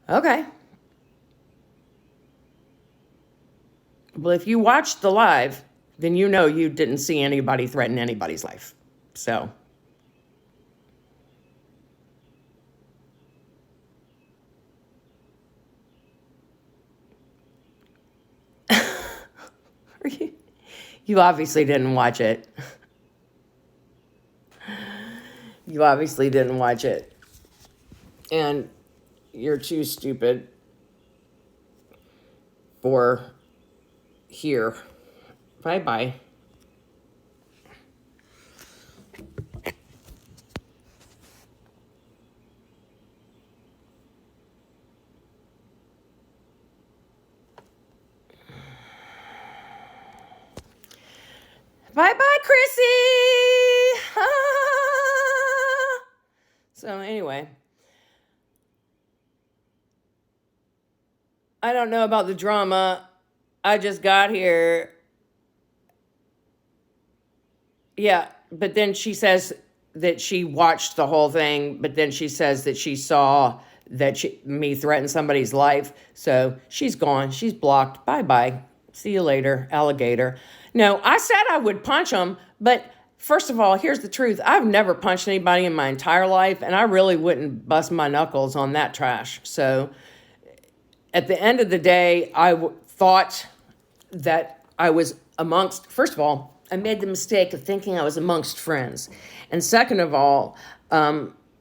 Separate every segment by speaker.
Speaker 1: Okay. Well, if you watched the live, then you know you didn't see anybody threaten anybody's life. So, you obviously didn't watch it. You obviously didn't watch it. And you're too stupid for here. Bye bye. Bye bye, Chrissy. So, anyway, I don't know about the drama. I just got here. Yeah, but then she says that she watched the whole thing, but then she says that she saw that me threaten somebody's life. So she's gone. She's blocked. Bye bye. See you later, alligator. No, I said I would punch him, but first of all, here's the truth. I've never punched anybody in my entire life, and I really wouldn't bust my knuckles on that trash. So at the end of the day, thought that I was amongst, first of all, I made the mistake of thinking I was amongst friends. And second of all,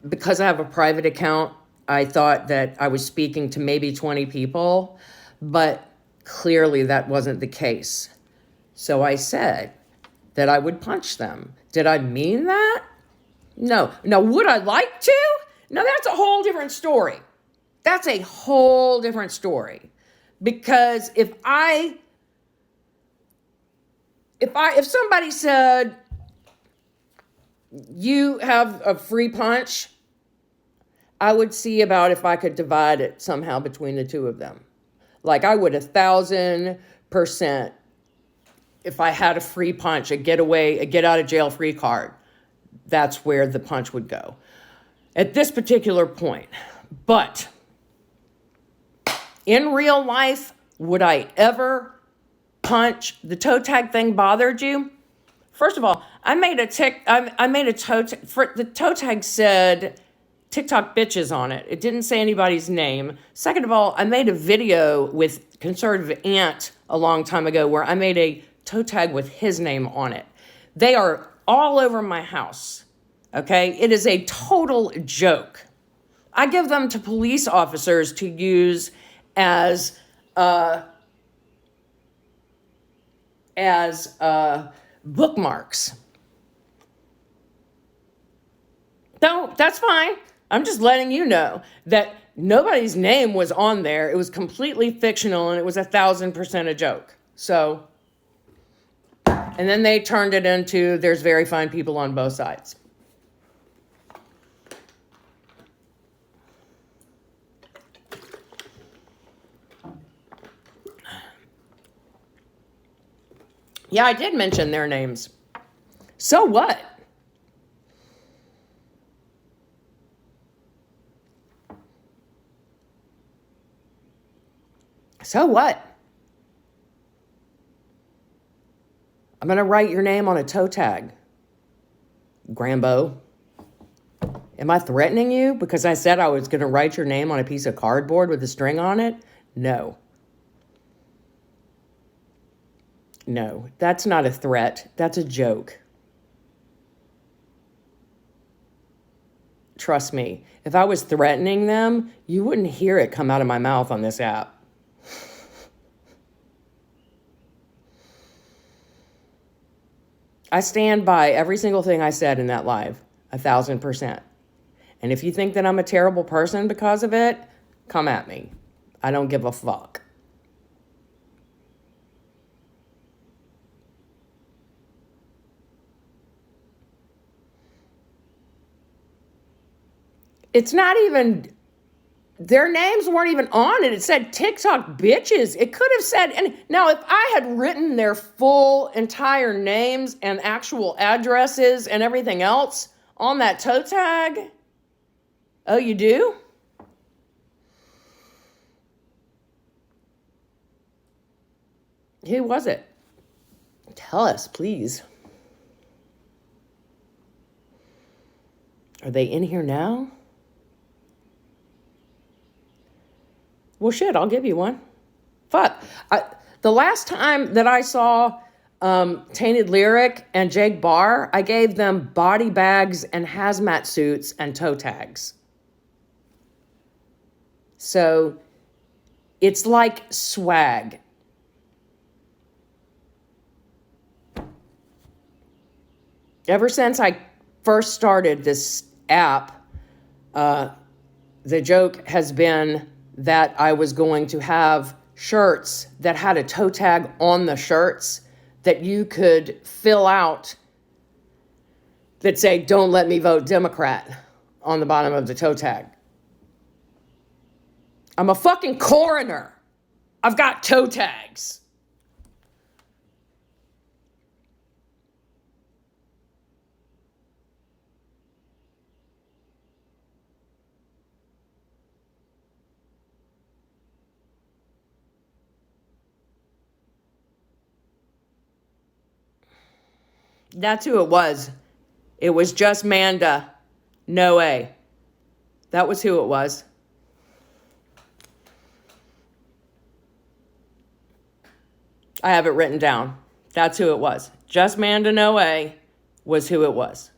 Speaker 1: because I have a private account, I thought that I was speaking to maybe 20 people, but clearly that wasn't the case. So I said that I would punch them. Did I mean that? No. Now, would I like to? No, that's a whole different story. That's a whole different story. Because if somebody said, you have a free punch, I would see about if I could divide it somehow between the two of them. Like I would 1,000%, if I had a free punch, a get out of jail free card, that's where the punch would go at this particular point. But in real life, would I ever punch? The toe tag thing bothered you? First of all, I made a toe tag. The toe tag said TikTok bitches on it. It didn't say anybody's name. Second of all, I made a video with Conservative Ant a long time ago where I made a toe tag with his name on it. They are all over my house. Okay? It is a total joke. I give them to police officers to use as bookmarks. No, that's fine. I'm just letting you know that nobody's name was on there. It was completely fictional, and it was 1,000% a joke. So, and then they turned it into there's very fine people on both sides. Yeah, I did mention their names. So what? So what? I'm going to write your name on a toe tag. Grambo. Am I threatening you because I said I was going to write your name on a piece of cardboard with a string on it? No. No, that's not a threat. That's a joke. Trust me, if I was threatening them, you wouldn't hear it come out of my mouth on this app. I stand by every single thing I said in that live, 1,000%. And if you think that I'm a terrible person because of it, come at me. I don't give a fuck. It's not even, their names weren't even on it. It said TikTok bitches. It could have said, and now if I had written their full entire names and actual addresses and everything else on that toe tag, oh, you do? Who was it? Tell us, please. Are they in here now? Well, shit, I'll give you one. Fuck. The last time that I saw Tainted Lyric and Jake Barr, I gave them body bags and hazmat suits and toe tags. So it's like swag. Ever since I first started this app, the joke has been that I was going to have shirts that had a toe tag on the shirts that you could fill out that say, "Don't let me vote Democrat," on the bottom of the toe tag. I'm a fucking coroner. I've got toe tags. That's who it was. It was just Manda. No way. That was who it was. I have it written down. That's who it was. Just Manda No Way was who it was.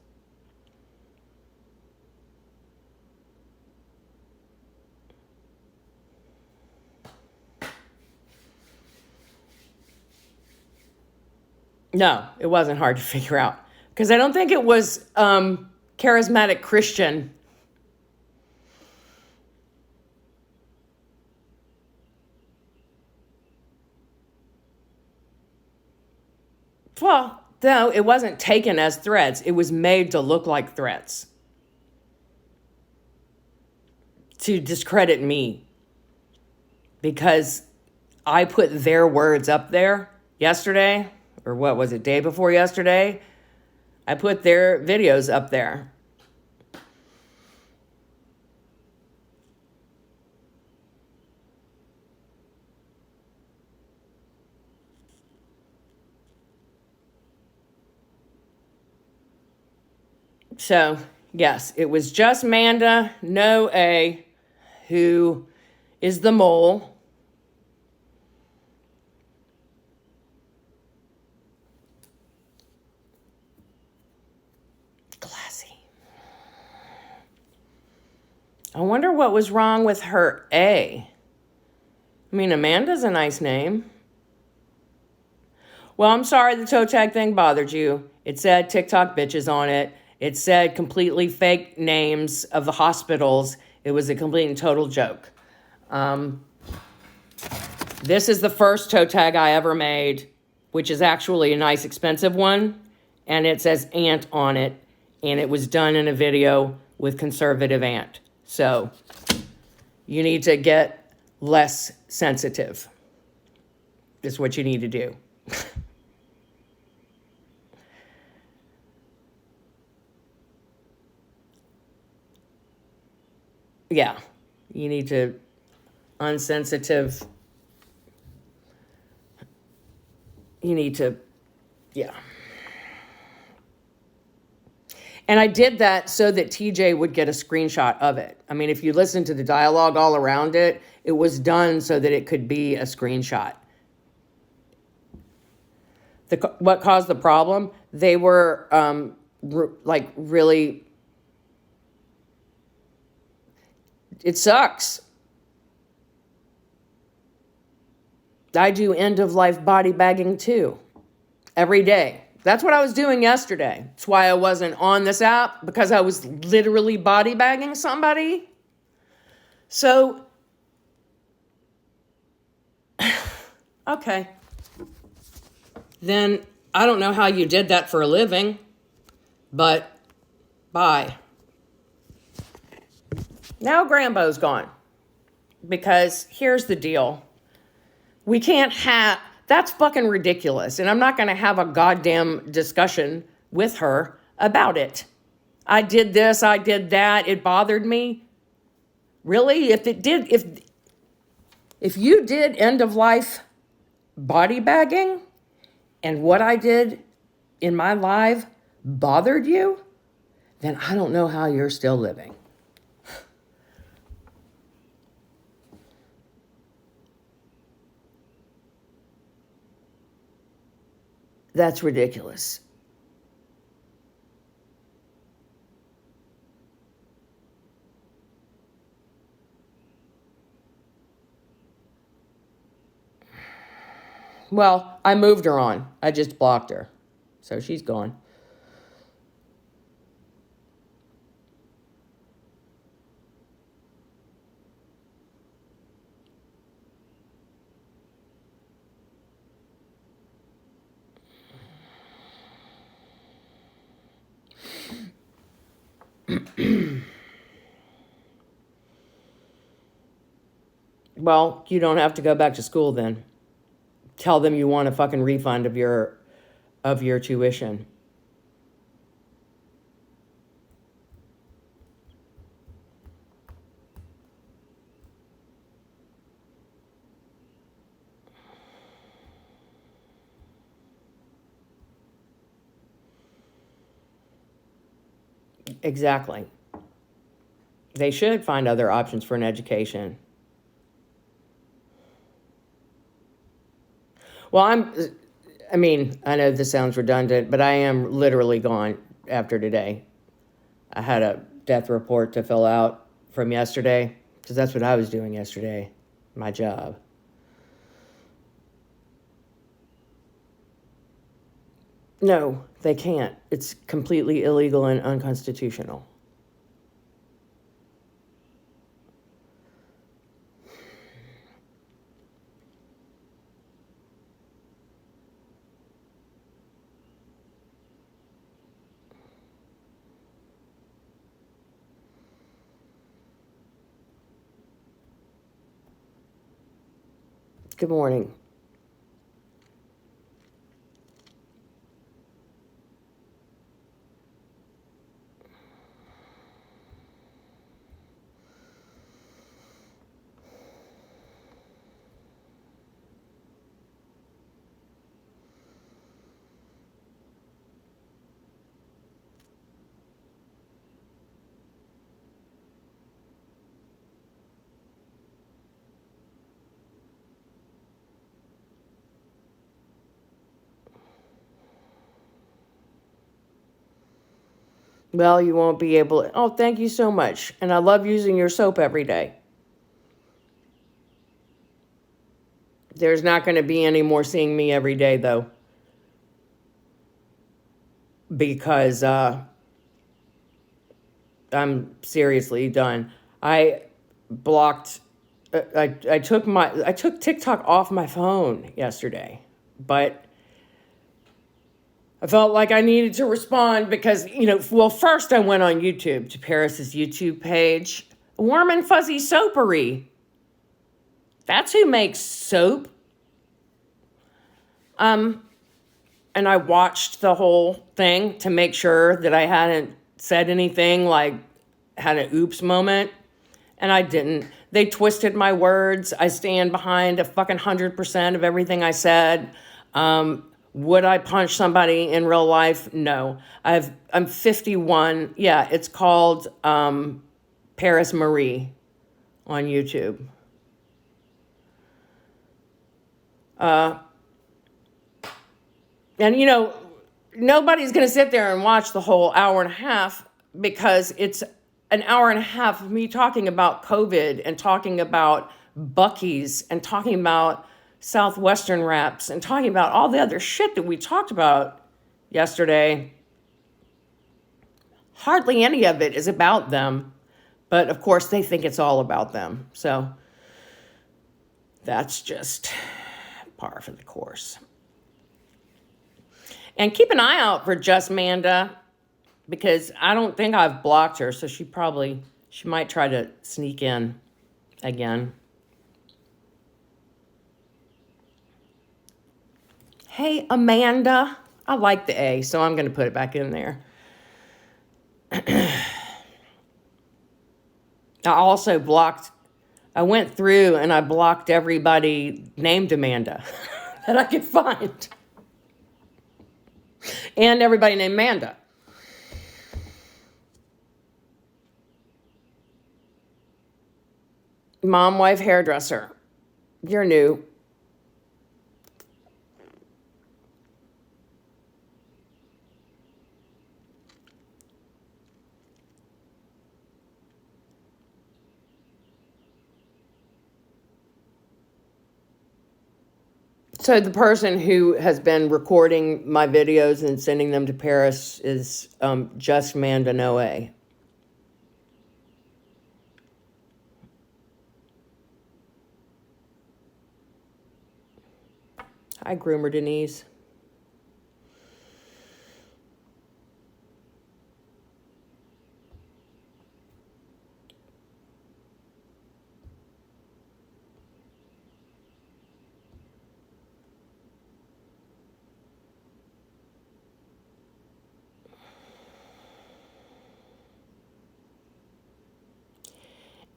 Speaker 1: No, it wasn't hard to figure out. Because I don't think it was charismatic Christian. Well, no, it wasn't taken as threats. It was made to look like threats. To discredit me. Because I put their words up there yesterday. Or what was it, day before yesterday? I put their videos up there. So, yes, it was just Manda No A, who is the mole. Classy. I wonder what was wrong with her A. I mean, Amanda's a nice name. Well, I'm sorry the toe tag thing bothered you. It said TikTok bitches on it. It said completely fake names of the hospitals. It was a complete and total joke. This is the first toe tag I ever made, which is actually a nice expensive one. And it says Aunt on it. And it was done in a video with conservative Aunt. So you need to get less sensitive. Is what you need to do. Yeah, you need to unsensitive. You need to, yeah. And I did that so that TJ would get a screenshot of it. I mean, if you listen to the dialogue all around it, it was done so that it could be a screenshot. What caused the problem? They were like really, it sucks. I do end of life body bagging too, every day. That's what I was doing yesterday. That's why I wasn't on this app, because I was literally body bagging somebody. So, okay. Then I don't know how you did that for a living, but bye. Now Grambo's gone, because here's the deal. We can't have, that's fucking ridiculous. And I'm not going to have a goddamn discussion with her about it. I did this, I did that, it bothered me. Really? If you did end of life body bagging and what I did in my life bothered you, then I don't know how you're still living. That's ridiculous. Well, I moved her on. I just blocked her. So she's gone. Well, you don't have to go back to school then. Tell them you want a fucking refund of your tuition. Exactly. They should find other options for an education. Well, I know this sounds redundant, but I am literally gone after today. I had a death report to fill out from yesterday because that's what I was doing yesterday, my job. No, they can't. It's completely illegal and unconstitutional. Good morning. Well, you won't be able to. Oh, thank you so much. And I love using your soap every day. There's not going to be any more seeing me every day, though, because I'm seriously done. I blocked. I took TikTok off my phone yesterday, but I felt like I needed to respond because, well, first I went on YouTube to Paris's YouTube page. Warm and Fuzzy Soapery. That's who makes soap. And I watched the whole thing to make sure that I hadn't said anything like had an oops moment. And I didn't. They twisted my words. I stand behind a fucking 100% of everything I said. Would I punch somebody in real life? No. I'm 51. Yeah, it's called Paris Marie on YouTube. And nobody's going to sit there and watch the whole hour and a half because it's an hour and a half of me talking about COVID and talking about Buc-ee's and talking about Southwestern wraps and talking about all the other shit that we talked about yesterday. Hardly any of it is about them, but of course they think it's all about them. So that's just par for the course. And keep an eye out for Just Manda, because I don't think I've blocked her, so she might try to sneak in again. Hey, Amanda. I like the A, so I'm going to put it back in there. I also I went through and I blocked everybody named Amanda. that I could find. And everybody named Manda. Mom, wife, hairdresser. You're new. So the person who has been recording my videos and sending them to Paris is just Manda Noe. Hi, Groomer Denise.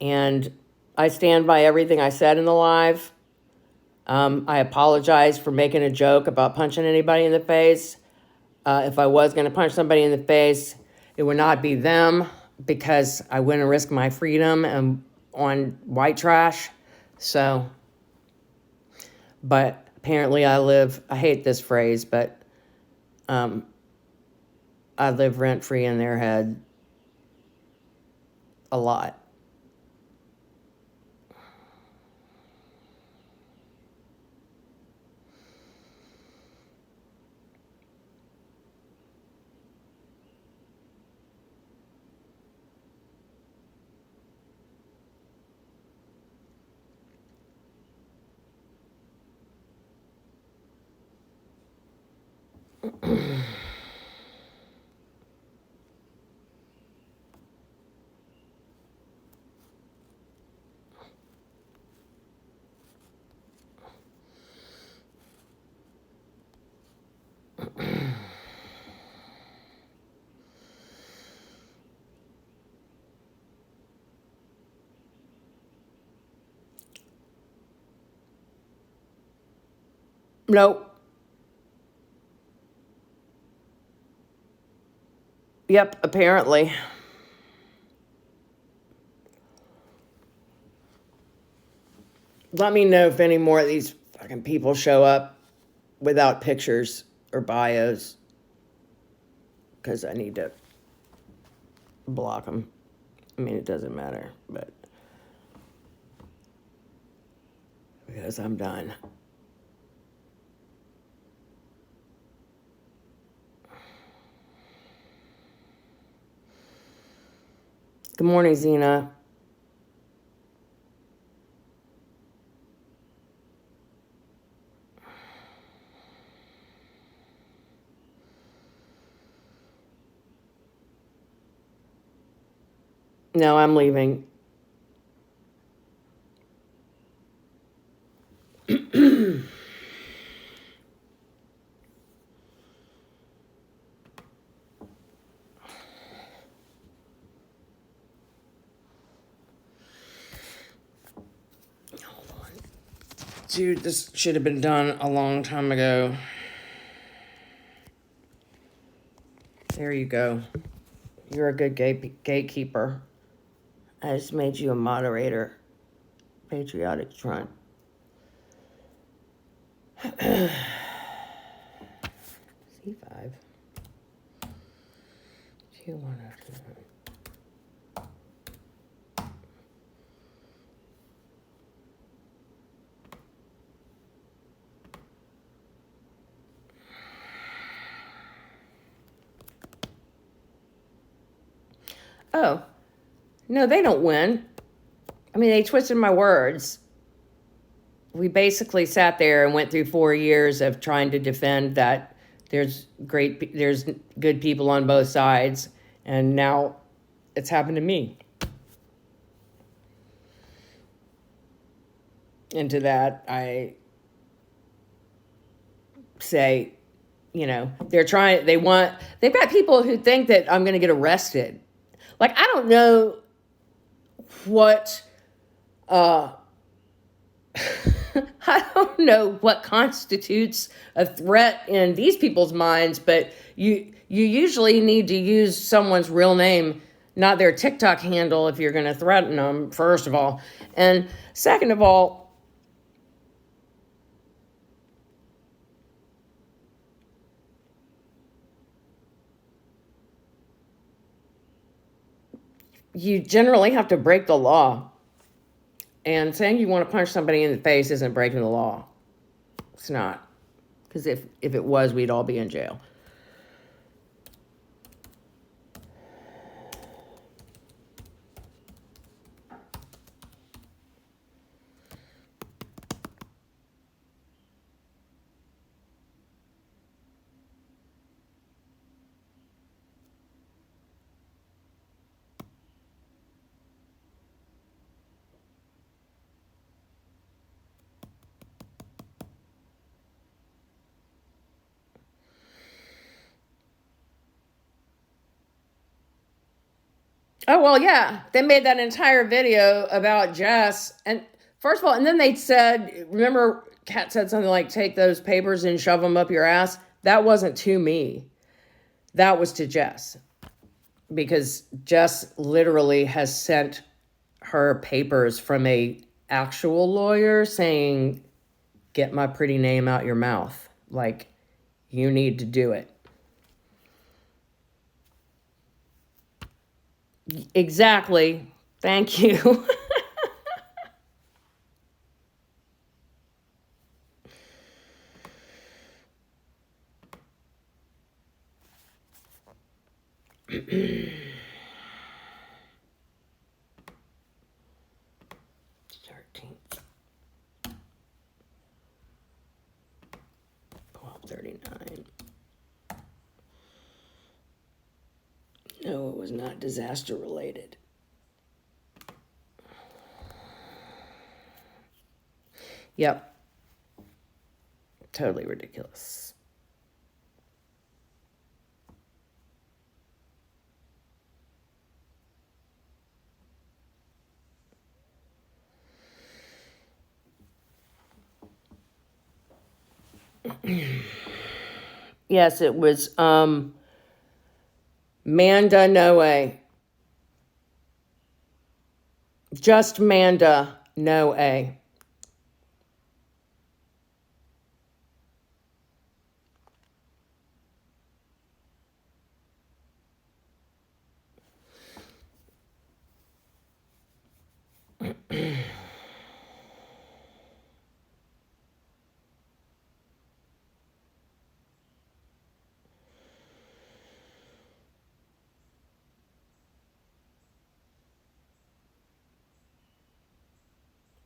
Speaker 1: And I stand by everything I said in the live. I apologize for making a joke about punching anybody in the face. If I was going to punch somebody in the face, it would not be them because I wouldn't risk my freedom and on white trash. So, but apparently I hate this phrase, but I live rent-free in their head a lot. Nope. Yep, apparently. Let me know if any more of these fucking people show up without pictures or bios, because I need to block them. I mean, it doesn't matter, but because I'm done. Good morning, Zena. No, I'm leaving. Hold on. Dude, this should have been done a long time ago. There you go. You're a good gatekeeper. I just made you a moderator. Patriotic Trump. C5. Q1 after that. Oh, no, they don't win. I mean, they twisted my words. We basically sat there and went through 4 years of trying to defend that there's good people on both sides, and now it's happened to me. And to that, I say, they've got people who think that I'm going to get arrested. Like, I don't know what, I don't know what constitutes a threat in these people's minds, but you usually need to use someone's real name, not their TikTok handle, if you're going to threaten them, first of all. And second of all, you generally have to break the law. And saying you want to punch somebody in the face isn't breaking the law. It's not. Because if it was, we'd all be in jail. Oh, well, yeah. They made that entire video about Jess. And first of all, and then they said, remember, Kat said something like, take those papers and shove them up your ass. That wasn't to me. That was to Jess. Because Jess literally has sent her papers from a actual lawyer saying, get my pretty name out your mouth. Like, you need to do it. Exactly. Thank you. Thirteenth. 12:39. No, it was not disaster related. Yep. Totally ridiculous. Yes, it was Manda Noe. Just Manda Noe.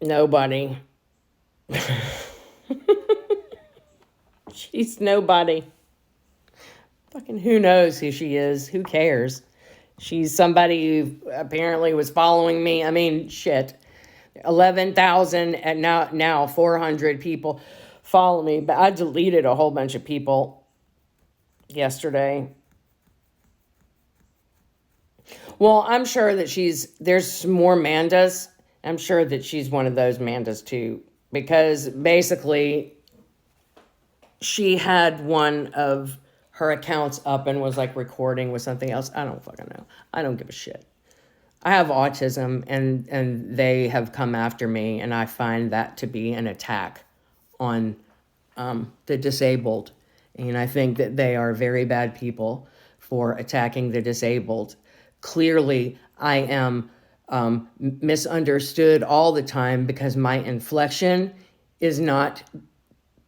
Speaker 1: Nobody. She's nobody. Fucking who knows who she is? Who cares? She's somebody who apparently was following me. I mean, shit. 11,000 and now 400 people follow me. But I deleted a whole bunch of people yesterday. Well, I'm sure that there's some more Mandas. I'm sure that she's one of those Mandas too. Because basically, she had one of her accounts up and was like recording with something else. I don't fucking know. I don't give a shit. I have autism and they have come after me, and I find that to be an attack on the disabled. And I think that they are very bad people for attacking the disabled. Clearly, I am misunderstood all the time because my inflection is not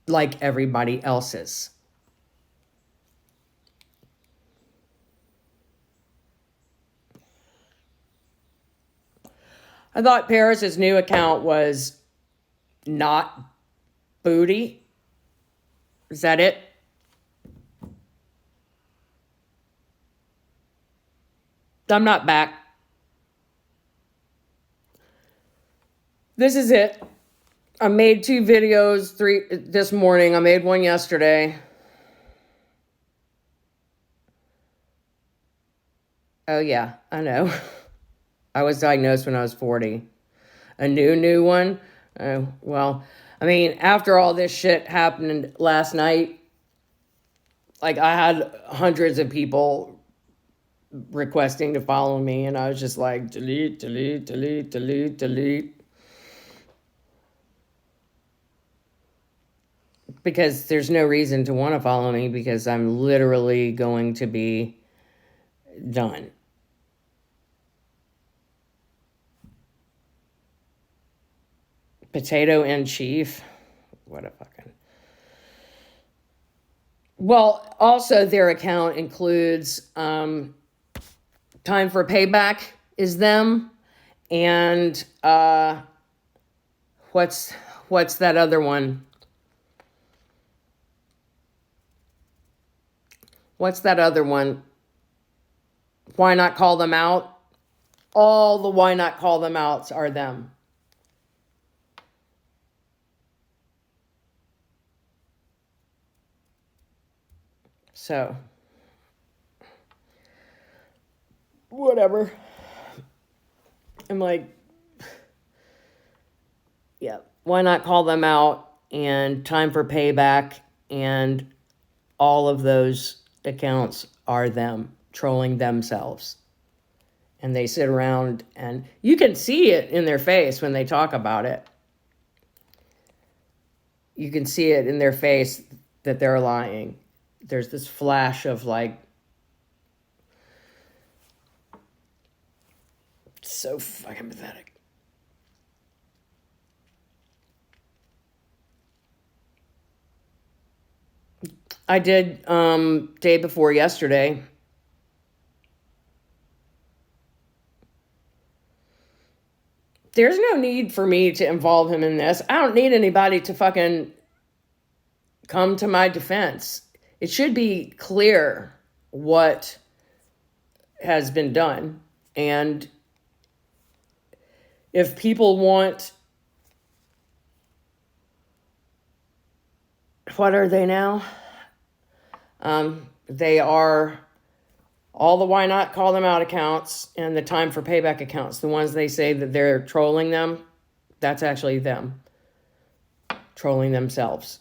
Speaker 1: like everybody else's. I thought Paris's new account was not booty. Is that it? I'm not back. This is it. I made 2 videos, 3 this morning. I made one yesterday. Oh yeah, I know. I was diagnosed when I was 40. A new one? Oh, well, I mean, after all this shit happened last night, like I had hundreds of people requesting to follow me, and I was just like, delete, delete, delete, delete, delete. Because there's no reason to want to follow me because I'm literally going to be done. Potato and chief. What a fucking. Well, also their account includes time for payback is them, and what's that other one? What's that other one? Why not call them out? All the why not call them outs are them. So, whatever. I'm like, yeah, why not call them out and time for payback, and all of those accounts are them trolling themselves. And they sit around and you can see it in their face when they talk about it. You can see it in their face that they're lying. There's this flash of like, so fucking pathetic. I did day before yesterday. There's no need for me to involve him in this. I don't need anybody to fucking come to my defense. It should be clear what has been done. And if people want, what are they now? They are all the why not call them out accounts and the time for payback accounts. The ones they say that they're trolling them, that's actually them trolling themselves.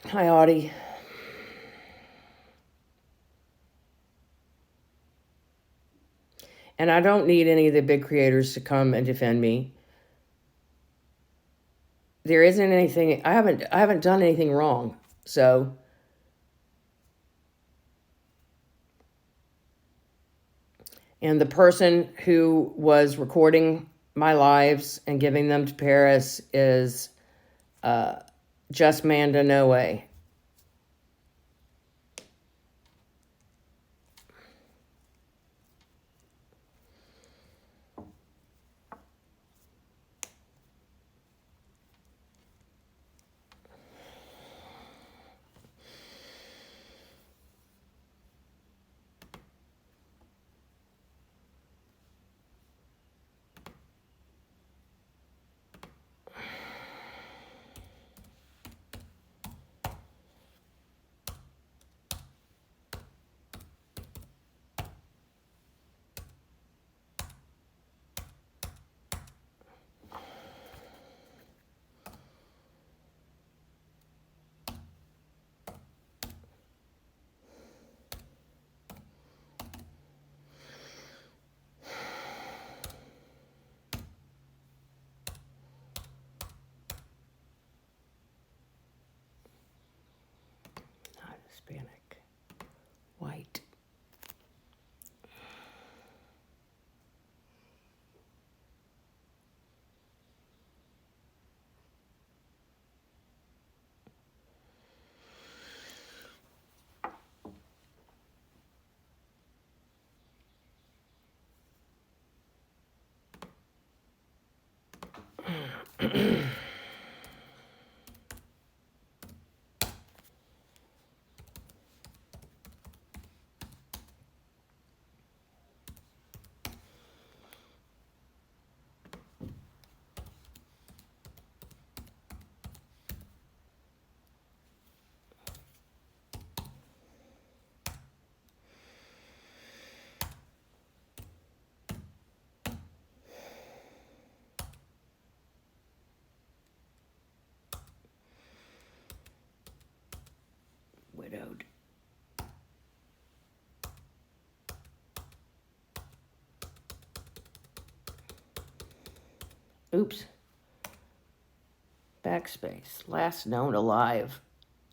Speaker 1: Hi, Audie. And I don't need any of the big creators to come and defend me. There isn't anything, I haven't done anything wrong. So and the person who was recording my lives and giving them to Paris is Just Manda No Way. Not Hispanic. White. widowed. Oops. Backspace. Last known alive.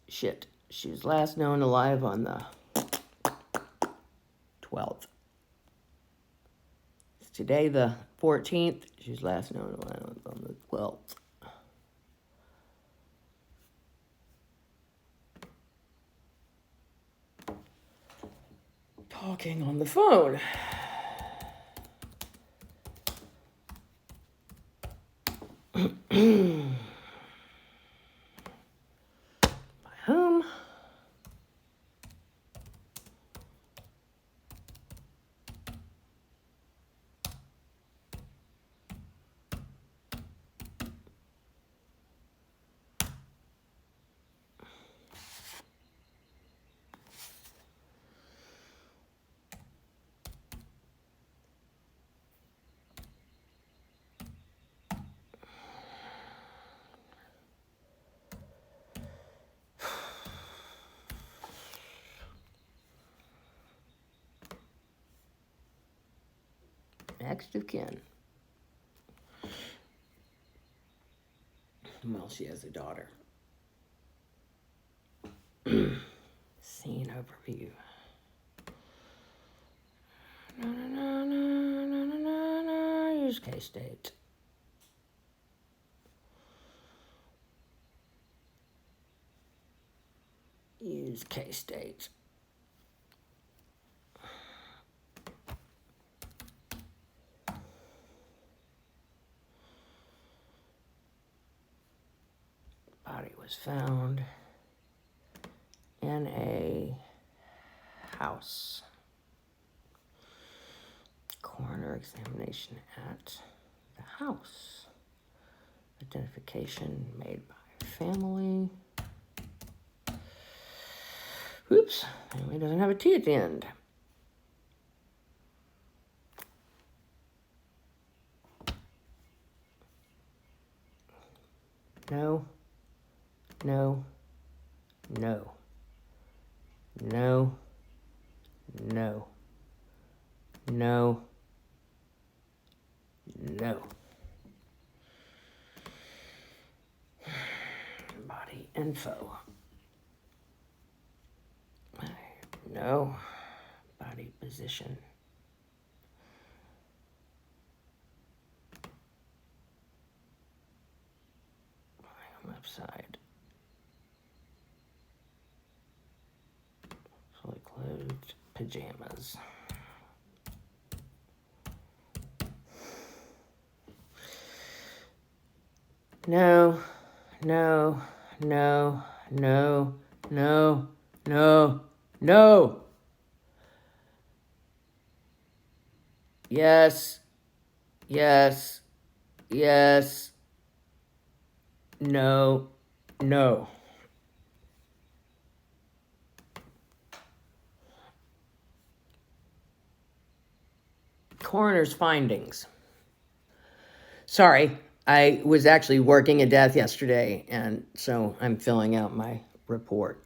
Speaker 1: Shit. She was last known alive on the 12th. It's today the 14th. She was last known alive on the 12th. Talking on the phone. Home. Next of kin. Well, she has a daughter. Scene overview. Use K-State. Use K-State. Body was found in a house. Coroner examination at the house. Identification made by family. Oops, family doesn't have a T at the end. No. No, no, no, no, no, no. Body info. No. Body position. Left side. Fully clothed pajamas. No, no, no, no, no, no, no. Yes, yes, yes. No, no. Coroner's findings. Sorry, I was actually working a death yesterday, and so I'm filling out my report.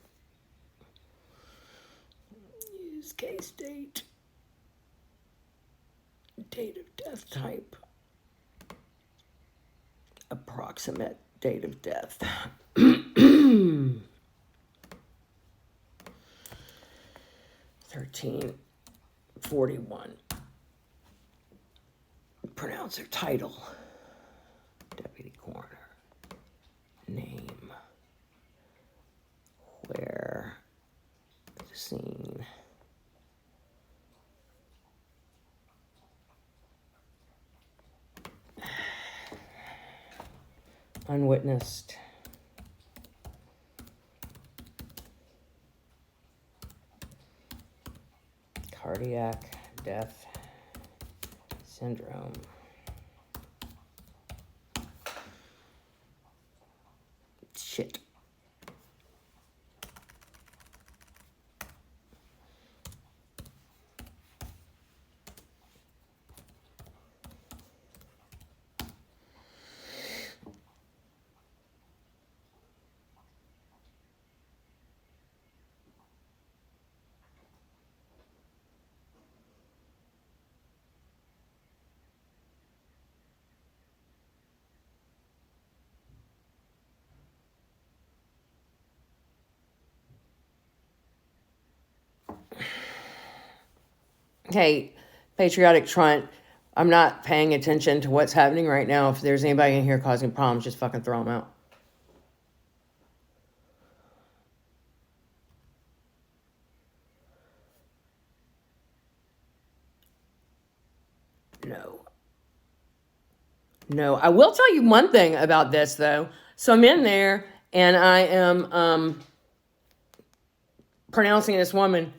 Speaker 1: Use case date. Date of death type. Approximate date of death. 1341. Pronounce her title. Deputy coroner. Name. Where. The scene. Unwitnessed. Cardiac death syndrome. Shit. Hey, Patriotic Trunt, I'm not paying attention to what's happening right now. If there's anybody in here causing problems, just fucking throw them out. No. No. I will tell you one thing about this, though. So I'm in there, and I am pronouncing this woman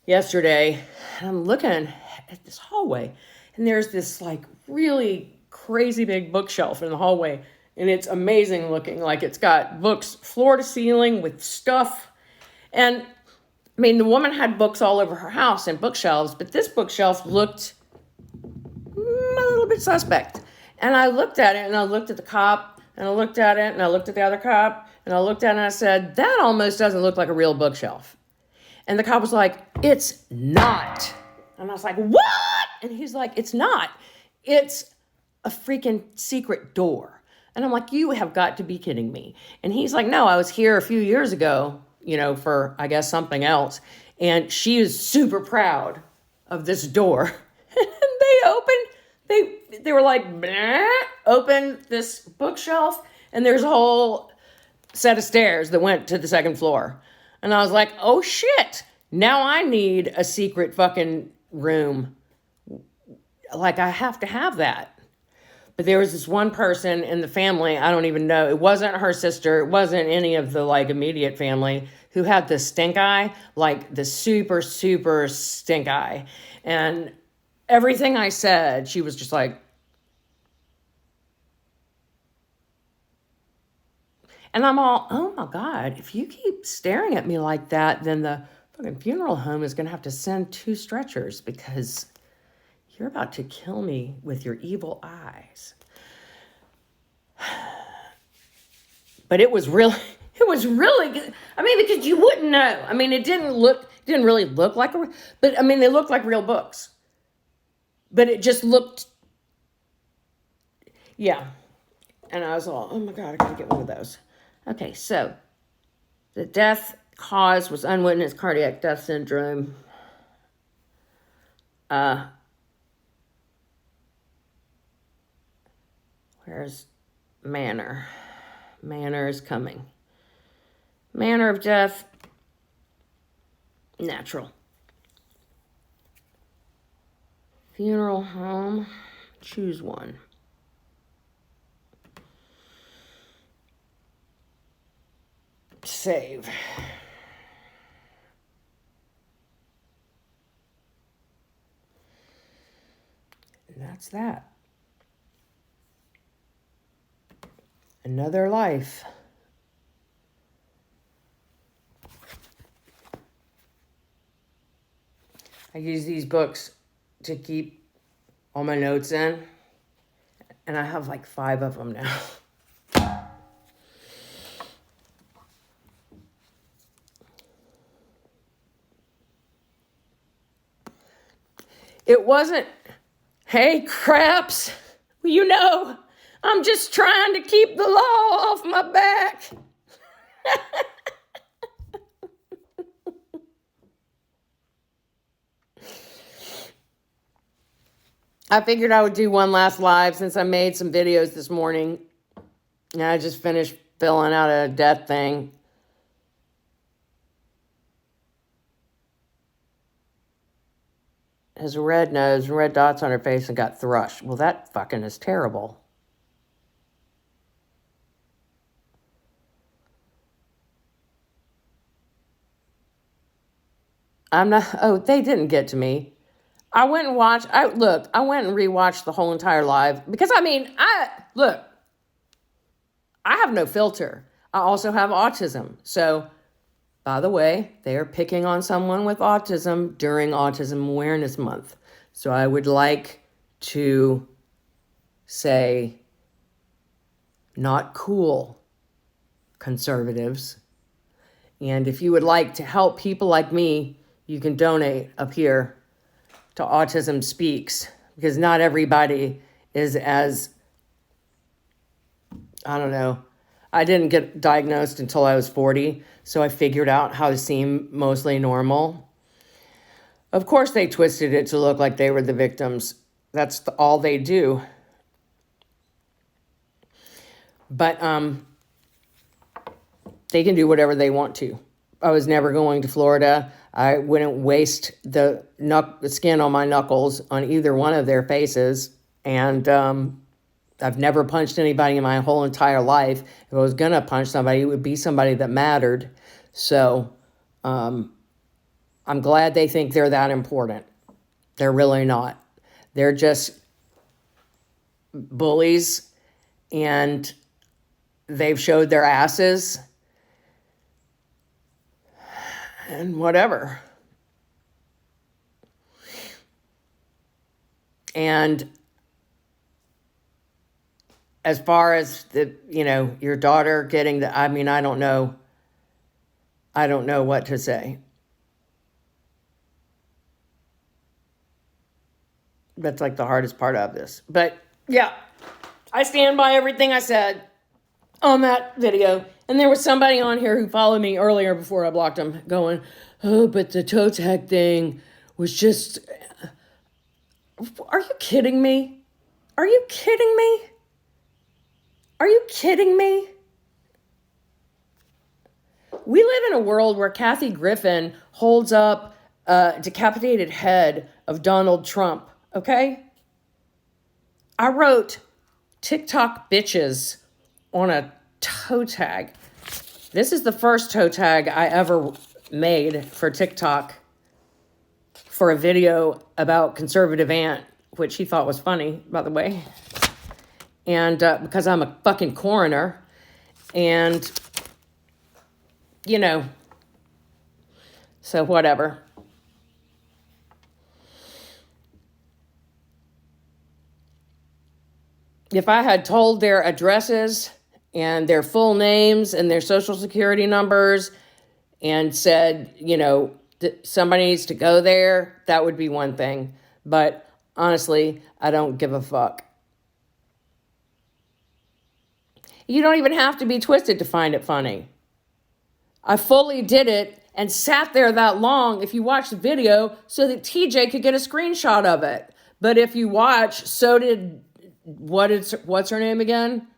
Speaker 1: yesterday. And I'm looking at this hallway, and there's this, like, really crazy big bookshelf in the hallway. And it's amazing looking. Like, it's got books floor to ceiling with stuff. And, I mean, the woman had books all over her house and bookshelves, but this bookshelf looked a little bit suspect. And I looked at it, and I looked at the cop, and I looked at it, and I looked at the other cop, and I looked at it, and I said, that almost doesn't look like a real bookshelf. And the cop was like, it's not. And I was like, what? And he's like, it's not. It's a freaking secret door. And I'm like, you have got to be kidding me. And he's like, no, I was here a few years ago, for, I guess, something else. And she is super proud of this door. And they were like, open this bookshelf. And there's a whole set of stairs that went to the second floor. And I was like, oh shit, now I need a secret fucking room. Like, I have to have that. But there was this one person in the family, I don't even know, it wasn't her sister, it wasn't any of the, like, immediate family, who had the stink eye, like the super, super stink eye. And everything I said, she was just like, and I'm all, oh my God, if you keep staring at me like that, then the fucking funeral home is going to have to send 2 stretchers because you're about to kill me with your evil eyes. But it was really good. I mean, because you wouldn't know. I mean, it didn't really look like but I mean, they looked like real books. But it just looked, yeah. And I was all, oh my God, I gotta get one of those. Okay, so the death cause was unwitnessed cardiac death syndrome. Where's manner? Manner is coming. Manner of death, natural. Funeral home, choose one. Save. And that's that. Another life. I use these books to keep all my notes in, and I have like 5 of them now. It wasn't, hey, craps, I'm just trying to keep the law off my back. I figured I would do one last live since I made some videos this morning. And I just finished filling out a death thing. Has a red nose and red dots on her face and got thrush. Well, that fucking is terrible. They didn't get to me. I went and rewatched the whole entire live because I have no filter. I also have autism. So, by the way, they are picking on someone with autism during Autism Awareness Month. So I would like to say, not cool, conservatives. And if you would like to help people like me, you can donate up here to Autism Speaks, because not everybody is as, I don't know. I didn't get diagnosed until I was 40, so I figured out how to seem mostly normal. Of course, they twisted it to look like they were the victims. That's all they do. But they can do whatever they want to. I was never going to Florida. I wouldn't waste the skin on my knuckles on either one of their faces. And I've never punched anybody in my whole entire life. If I was going to punch somebody, it would be somebody that mattered. So I'm glad they think they're that important. They're really not. They're just bullies, and they've showed their asses and whatever. And as far as your daughter getting I don't know. I don't know what to say. That's like the hardest part of this. But yeah, I stand by everything I said on that video. And there was somebody on here who followed me earlier before I blocked him going, oh, but the toe tag thing was just... Are you kidding me? Are you kidding me? Are you kidding me? We live in a world where Kathy Griffin holds up a decapitated head of Donald Trump, okay? I wrote TikTok bitches on a toe tag. This is the first toe tag I ever made for TikTok for a video about conservative aunt, which he thought was funny, by the way. And because I'm a fucking coroner. And, so whatever. If I had told their addresses and their full names and their social security numbers and said, somebody needs to go there, that would be one thing. But honestly, I don't give a fuck. You don't even have to be twisted to find it funny. I fully did it and sat there that long, if you watch the video, so that TJ could get a screenshot of it. But if you watch, so did, what's her name again?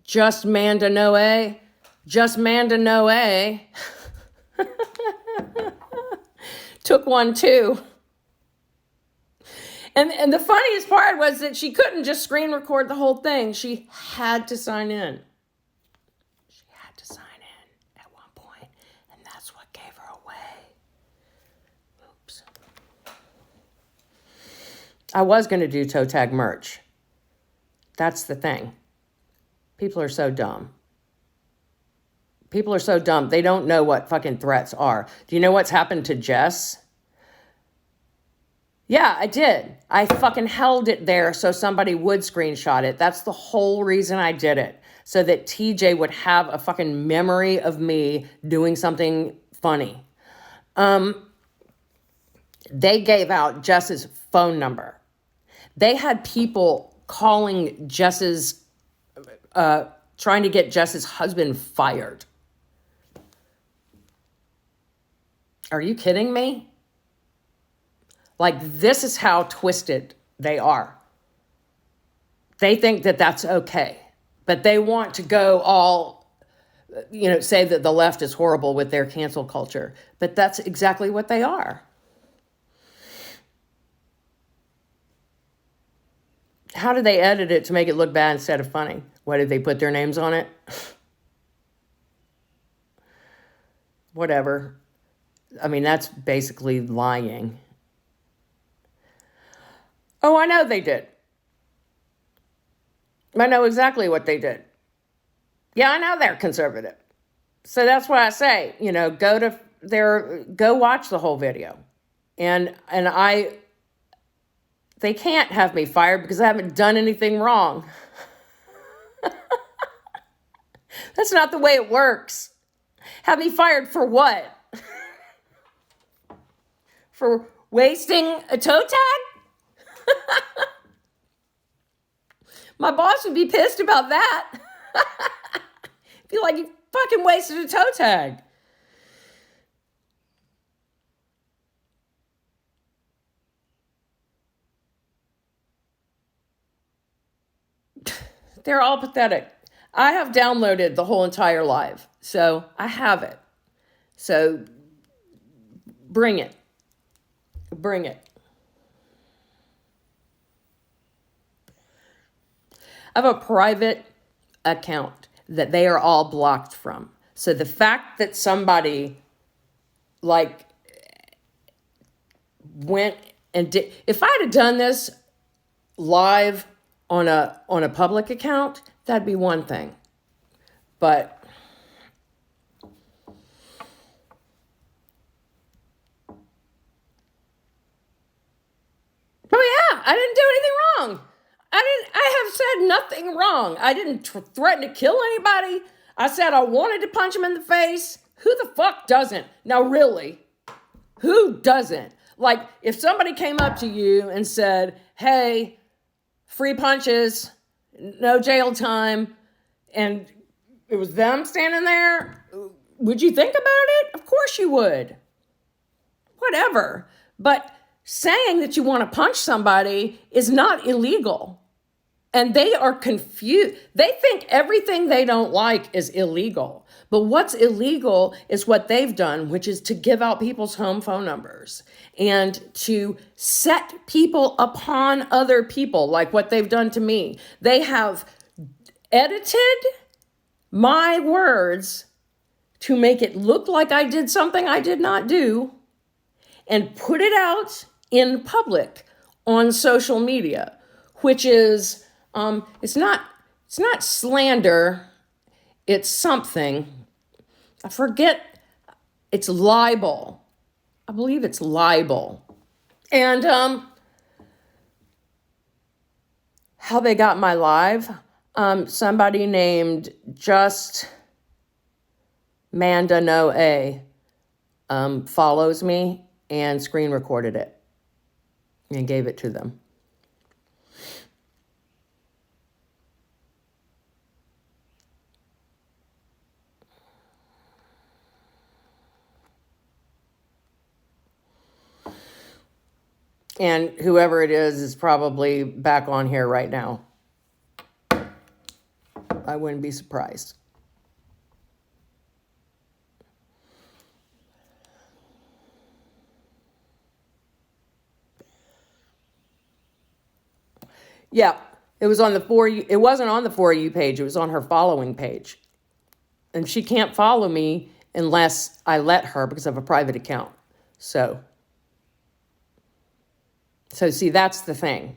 Speaker 1: Just Manda Noe. Just Manda Noe. Took one too. And the funniest part was that she couldn't just screen record the whole thing. She had to sign in. She had to sign in at one point, and that's what gave her away. Oops. I was going to do toe tag merch. That's the thing. People are so dumb. People are so dumb. They don't know what fucking threats are. Do you know what's happened to Jess? Yeah, I did. I fucking held it there so somebody would screenshot it. That's the whole reason I did it. So that TJ would have a fucking memory of me doing something funny. They gave out Jess's phone number. They had people calling Jess's, trying to get Jess's husband fired. Are you kidding me? Like, this is how twisted they are. They think that that's okay. But they want to go all, say that the left is horrible with their cancel culture. But that's exactly what they are. How did they edit it to make it look bad instead of funny? What, did they put their names on it? Whatever. That's basically lying. Oh, I know they did. I know exactly what they did. Yeah, I know they're conservative. So that's why I say, go watch the whole video. And they can't have me fired because I haven't done anything wrong. That's not the way it works. Have me fired for what? For wasting a toe tag? My boss would be pissed about that. Feel like you fucking wasted a toe tag. They're all pathetic. I have downloaded the whole entire live, so I have it. So bring it. Bring it. I have a private account that they are all blocked from. So the fact that somebody like went and did, if I'd have done this live on a public account, that'd be one thing. But oh yeah, I didn't do anything wrong. I have said nothing wrong. I didn't threaten to kill anybody. I said I wanted to punch him in the face. Who the fuck doesn't? Now really, who doesn't? Like if somebody came up to you and said, hey, free punches, no jail time, and it was them standing there, would you think about it? Of course you would. Whatever. But saying that you want to punch somebody is not illegal. And they are confused. They think everything they don't like is illegal. But what's illegal is what they've done, which is to give out people's home phone numbers and to set people upon other people, like what they've done to me. They have edited my words to make it look like I did something I did not do and put it out in public on social media, which is, it's not slander, it's something. I forget, it's libel. I believe it's libel. And how they got my live, somebody named Just Manda No A follows me and screen recorded it and gave it to them. And whoever it is probably back on here right now. I wouldn't be surprised. Yeah, it was on the For You. It wasn't on the For You page. It was on her following page. And she can't follow me unless I let her because I have a private account. So see, that's the thing.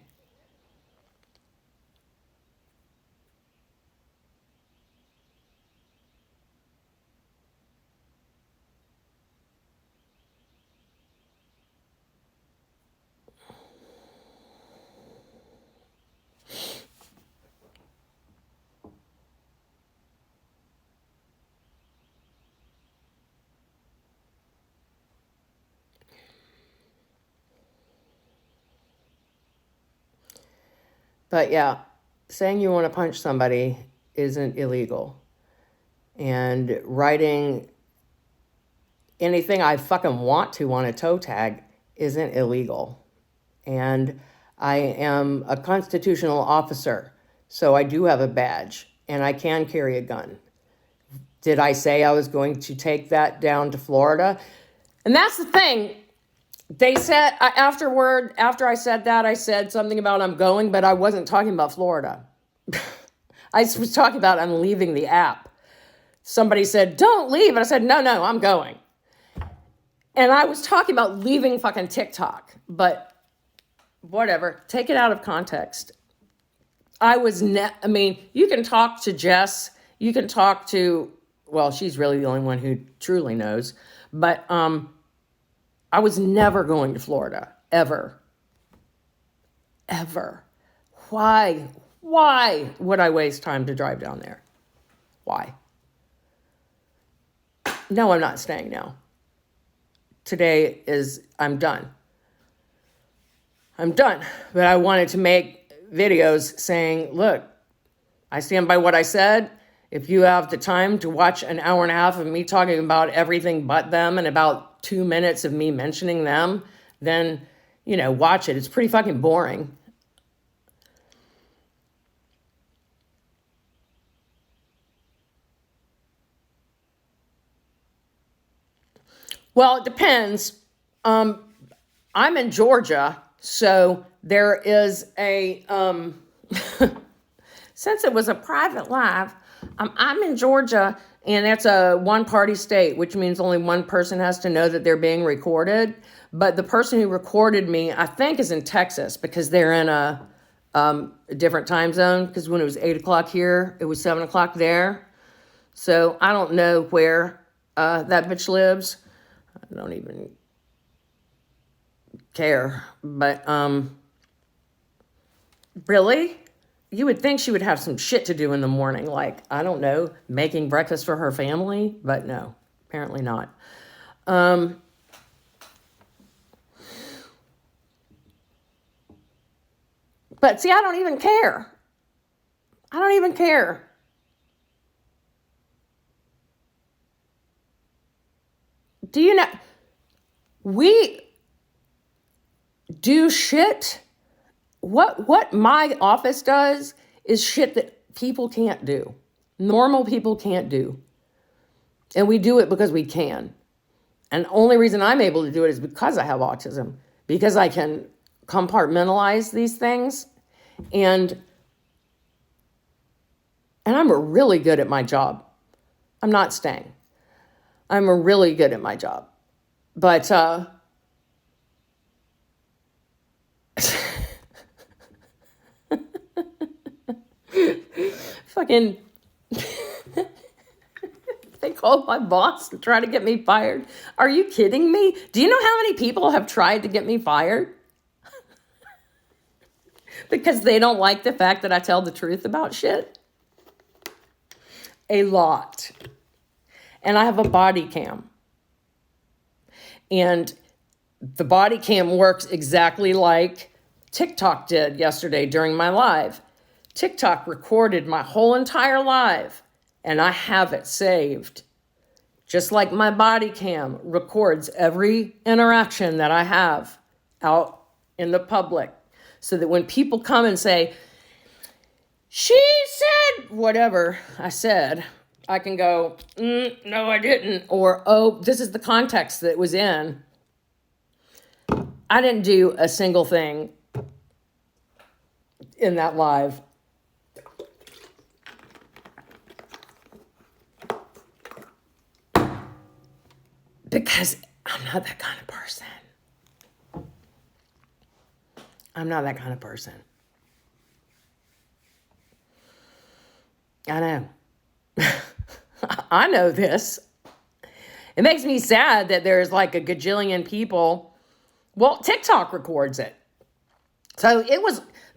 Speaker 1: But yeah, saying you want to punch somebody isn't illegal. And writing anything I fucking want to on a toe tag isn't illegal. And I am a constitutional officer, so I do have a badge and I can carry a gun. Did I say I was going to take that down to Florida? And that's the thing. They said, after I said that, I said something about I'm going, but I wasn't talking about Florida. I was talking about I'm leaving the app. Somebody said, don't leave. And I said, no, I'm going. And I was talking about leaving fucking TikTok, but whatever. Take it out of context. I mean, you can talk to Jess. You can talk to, well, she's really the only one who truly knows. But I was never going to Florida, ever. Ever. Why would I waste time to drive down there? Why? No, I'm not staying now. Today I'm done. I'm done. But I wanted to make videos saying, look, I stand by what I said. If you have the time to watch an hour and a half of me talking about everything but them and about 2 minutes of me mentioning them, then, watch it. It's pretty fucking boring. Well, it depends. I'm in Georgia, so there is a since it was a private live, I'm in Georgia, and that's a one-party state, which means only one person has to know that they're being recorded. But the person who recorded me, I think, is in Texas because they're in a different time zone. Because when it was 8 o'clock here, it was 7 o'clock there. So I don't know where that bitch lives. I don't even care. But really? You would think she would have some shit to do in the morning, like, I don't know, making breakfast for her family, but no, apparently not. But see, I don't even care. I don't even care. Do you know, we do shit. What my office does is shit that people can't do. Normal people can't do. And we do it because we can. And the only reason I'm able to do it is because I have autism, because I can compartmentalize these things. And I'm really good at my job. I'm not staying. I'm really good at my job. But fucking they called my boss to try to get me fired. Are you kidding me? Do you know how many people have tried to get me fired? Because they don't like the fact that I tell the truth about shit? A lot. And I have a body cam. And the body cam works exactly like TikTok did yesterday during my live. TikTok recorded my whole entire live, and I have it saved. Just like my body cam records every interaction that I have out in the public. So that when people come and say, she said whatever I said, I can go, no, I didn't. Or, oh, this is the context that it was in. I didn't do a single thing in that live. Because I'm not that kind of person. I'm not that kind of person. I know. I know this. It makes me sad that there's like a gajillion people. Well, TikTok records it. So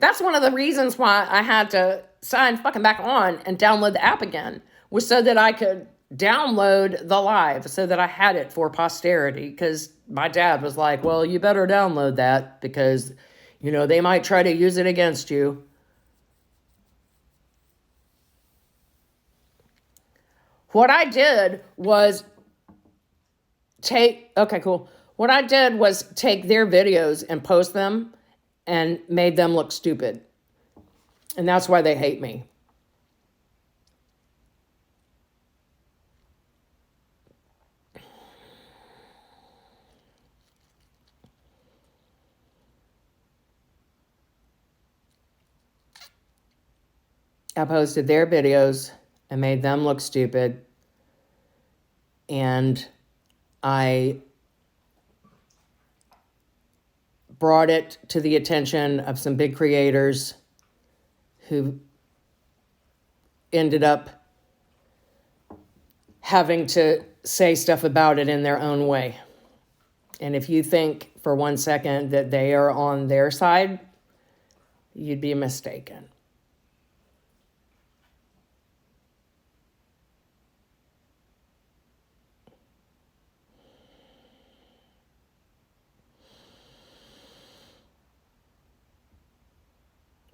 Speaker 1: that's one of the reasons why I had to sign fucking back on and download the app again, was so that I could download the live, so that I had it for posterity. Because my dad was like, well, you better download that because, they might try to use it against you. What I did was take their videos and post them and made them look stupid. And that's why they hate me. I posted their videos and made them look stupid. And I brought it to the attention of some big creators who ended up having to say stuff about it in their own way. And if you think for 1 second that they are on their side, you'd be mistaken.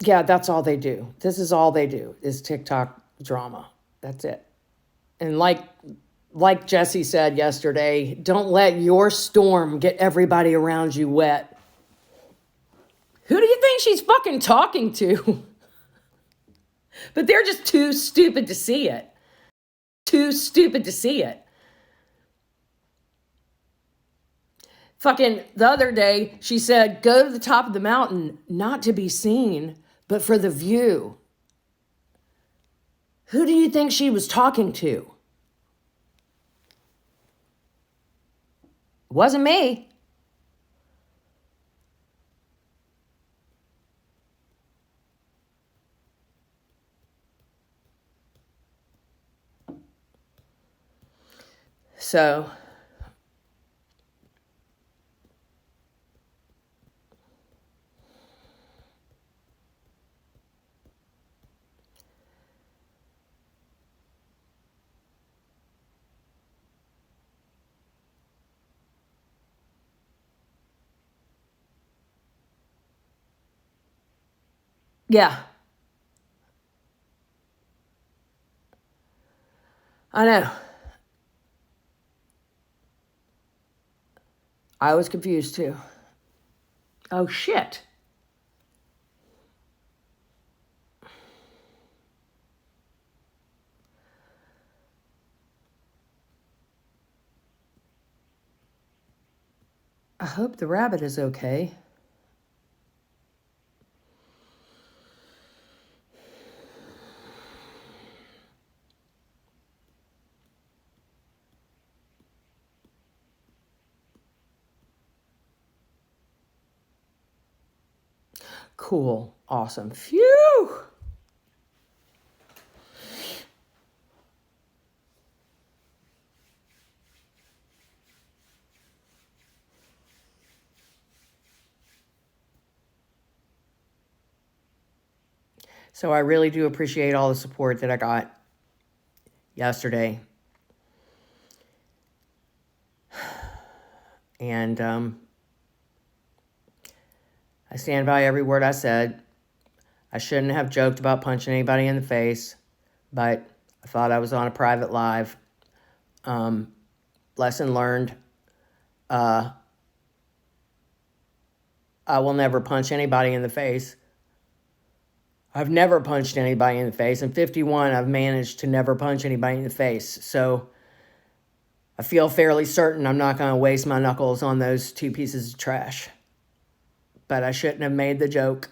Speaker 1: Yeah, that's all they do. This is all they do, is TikTok drama. That's it. And like Jesse said yesterday, don't let your storm get everybody around you wet. Who do you think she's fucking talking to? But they're just too stupid to see it. Too stupid to see it. Fucking the other day, she said, go to the top of the mountain, not to be seen, but for the view. Who do you think she was talking to? It wasn't me. So, yeah, I know. I was confused too. Oh, shit. I hope the rabbit is okay. Cool. Awesome. Phew. So I really do appreciate all the support that I got yesterday. And I stand by every word I said. I shouldn't have joked about punching anybody in the face, but I thought I was on a private live. Lesson learned. I will never punch anybody in the face. I've never punched anybody in the face. In 51, I've managed to never punch anybody in the face. So I feel fairly certain I'm not going to waste my knuckles on those two pieces of trash. But I shouldn't have made the joke.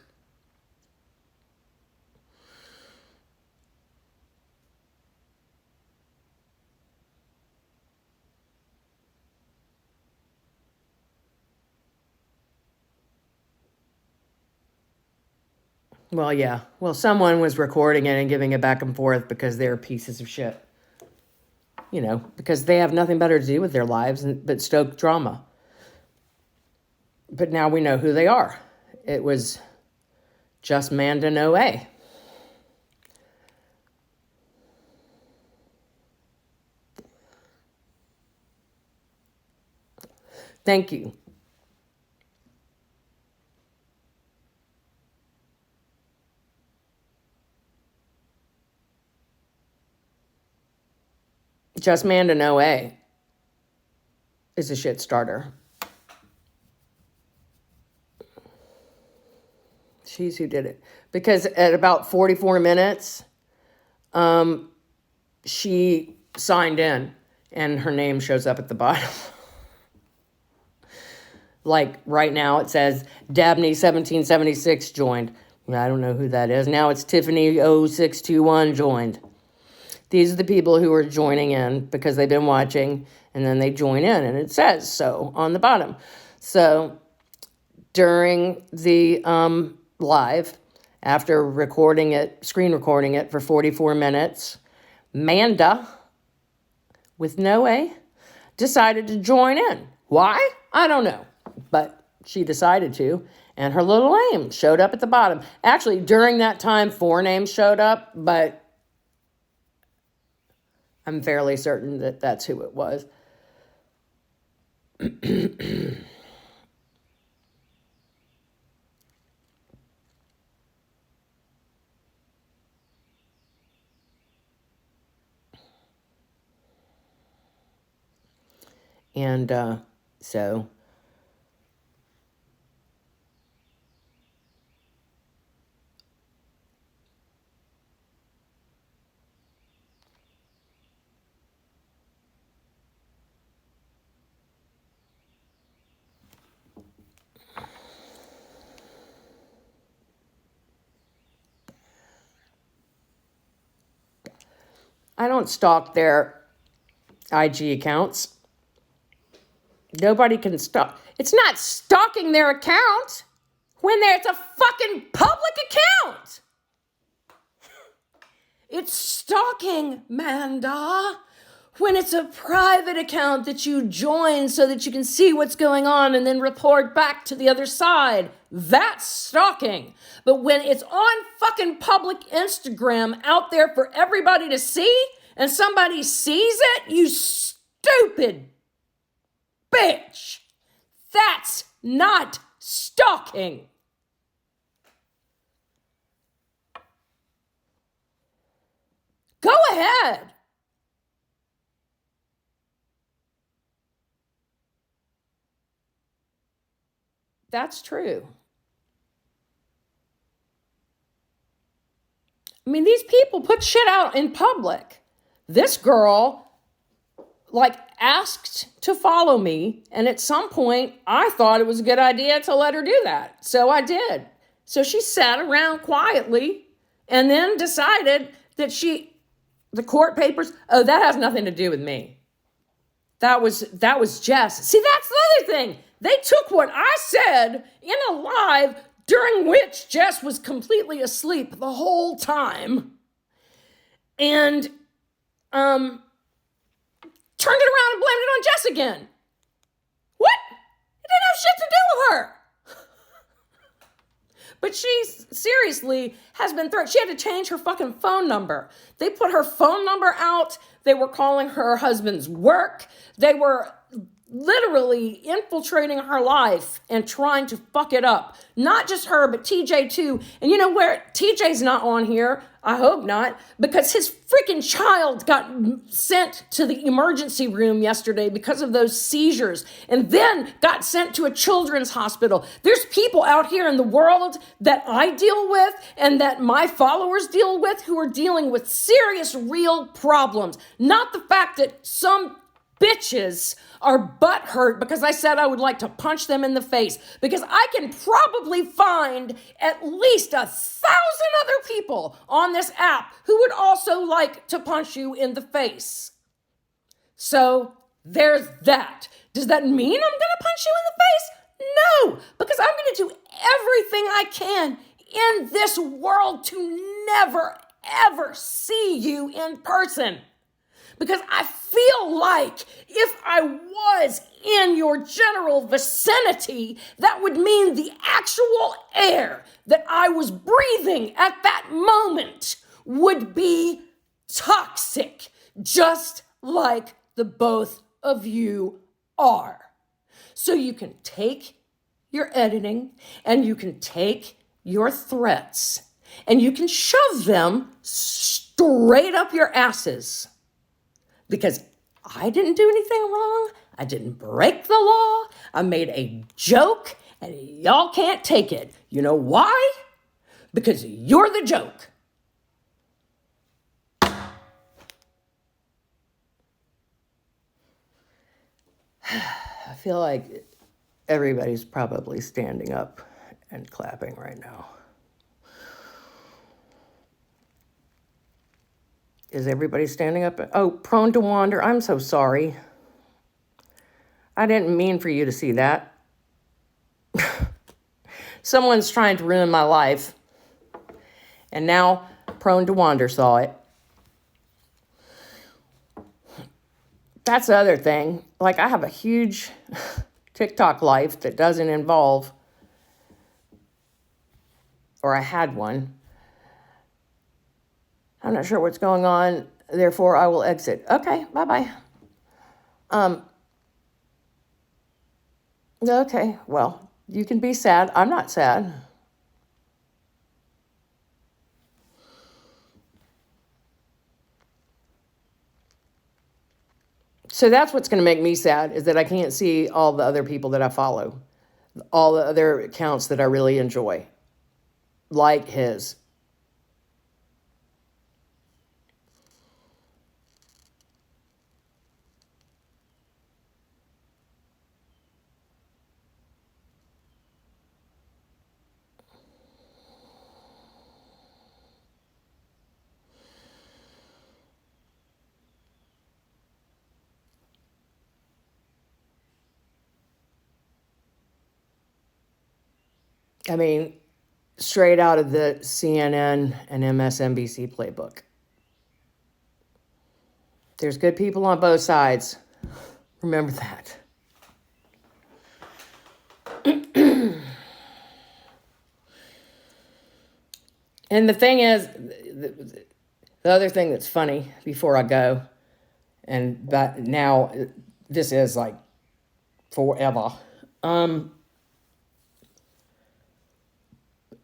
Speaker 1: Well, yeah. Well, someone was recording it and giving it back and forth because they're pieces of shit. You know, because they have nothing better to do with their lives but stoke drama. But now we know who they are. It was just Manda No A. Thank you. Just Manda No A is a shit starter. She's who did it. Because at about 44 minutes, she signed in and her name shows up at the bottom. Like right now it says Dabney 1776 joined. I don't know who that is. Now it's Tiffany 0621 joined. These are the people who are joining in because they've been watching and then they join in and it says so on the bottom. So during the live, after recording it, screen recording it for 44 minutes, Manda, with no A, decided to join in. Why? I don't know. But she decided to. And her little name showed up at the bottom. Actually, during that time, 4 names showed up, but I'm fairly certain that that's who it was. And so I don't stalk their IG accounts. Nobody can stalk. It's not stalking their account when it's a fucking public account. It's stalking, Manda, when it's a private account that you join so that you can see what's going on and then report back to the other side. That's stalking. But when it's on fucking public Instagram out there for everybody to see and somebody sees it, you stupid bitch. That's not stalking. Go ahead. That's true. I mean, these people put shit out in public. This girl, asked to follow me, and at some point, I thought it was a good idea to let her do that. So I did. So she sat around quietly and then decided that the court papers, oh, that has nothing to do with me. That was Jess. See, that's the other thing. They took what I said in a live during which Jess was completely asleep the whole time and turned it around and blamed it on Jess again. What? It didn't have shit to do with her. But she seriously has been threatened. She had to change her fucking phone number. They put her phone number out. They were calling her husband's work. They were literally infiltrating her life and trying to fuck it up. Not just her, but TJ too. And you know where? TJ's not on here. I hope not. Because his freaking child got sent to the emergency room yesterday because of those seizures. And then got sent to a children's hospital. There's people out here in the world that I deal with and that my followers deal with who are dealing with serious, real problems. Not the fact that some bitches are butthurt because I said I would like to punch them in the face, because I can probably find at least 1,000 other people on this app who would also like to punch you in the face. So there's that. Does that mean I'm going to punch you in the face? No, because I'm going to do everything I can in this world to never, ever see you in person. Because I feel like if I was in your general vicinity, that would mean the actual air that I was breathing at that moment would be toxic, just like the both of you are. So you can take your editing and you can take your threats and you can shove them straight up your asses. Because I didn't do anything wrong. I didn't break the law. I made a joke and y'all can't take it. You know why? Because you're the joke. I feel like everybody's probably standing up and clapping right now. Is everybody standing up? Oh, prone to wander. I'm so sorry. I didn't mean for you to see that. Someone's trying to ruin my life. And now prone to wander saw it. That's the other thing. I have a huge TikTok life that doesn't involve, or I had one. I'm not sure what's going on, therefore I will exit. Okay, bye-bye. Okay, well, you can be sad. I'm not sad. So that's what's going to make me sad, is that I can't see all the other people that I follow, all the other accounts that I really enjoy, like his. I mean, straight out of the CNN and MSNBC playbook. There's good people on both sides. Remember that. And the thing is, the other thing that's funny before I go, and that now this is like forever.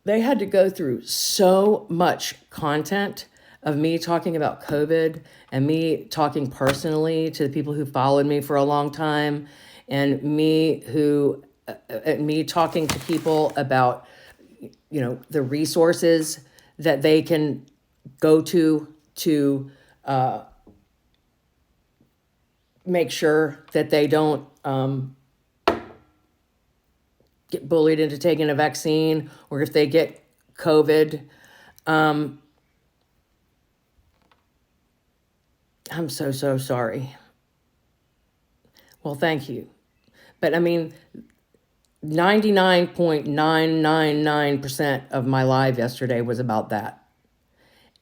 Speaker 1: They had to go through so much content of me talking about COVID and me talking personally to the people who followed me for a long time, and me talking to people about, the resources that they can go to make sure that they don't get bullied into taking a vaccine, or if they get COVID. I'm so sorry. Well, thank you. But I mean, 99.999% of my live yesterday was about that.